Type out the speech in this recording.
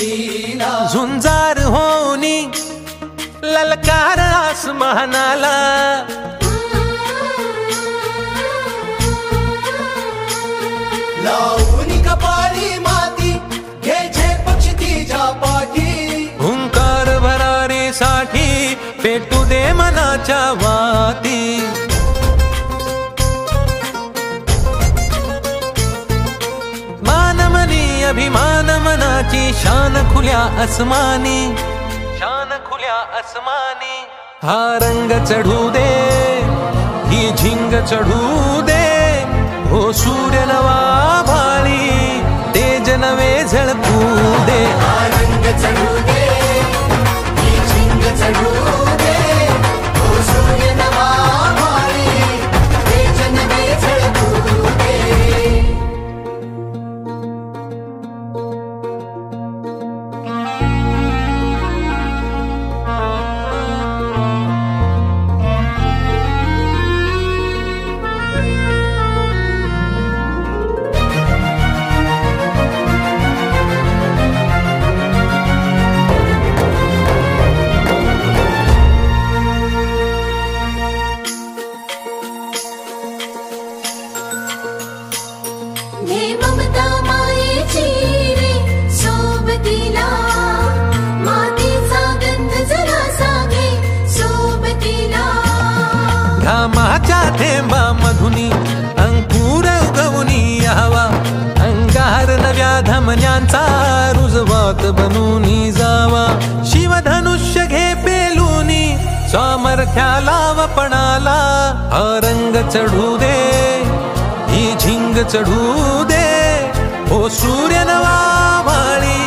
लीला झुंजार होनी ललकार आसमानाला लावून कपाळी माती घ्यायचे पक्षी तिच्या पाठी हुंकार भरारीसाठी पेटू दे मनाच्या वाती मानमनी अभिमान मनाची शान खुल्या आसमानी शान खुल्या आसमानी हा रंग चढू दे ही झिंग चढू दे हो सूर्य नवा भाळी तेज नवे झळकू दे हा रंग चढू दे ही झिंग चढू दे हो सूर्य नवा भाळी तेज नवे झळकू दे घामाच्या थेंबा मधुनी अंकुर उगवूनी यावा अंगार नव्या धमन्यांचा रुजवात बनूनी जावा शिवधनुष्य घे पेलूनी सामर्थ्याला वपणाला हा रंग चढू दे ही झिंग चढू दे हो सूर्य नवा भाळी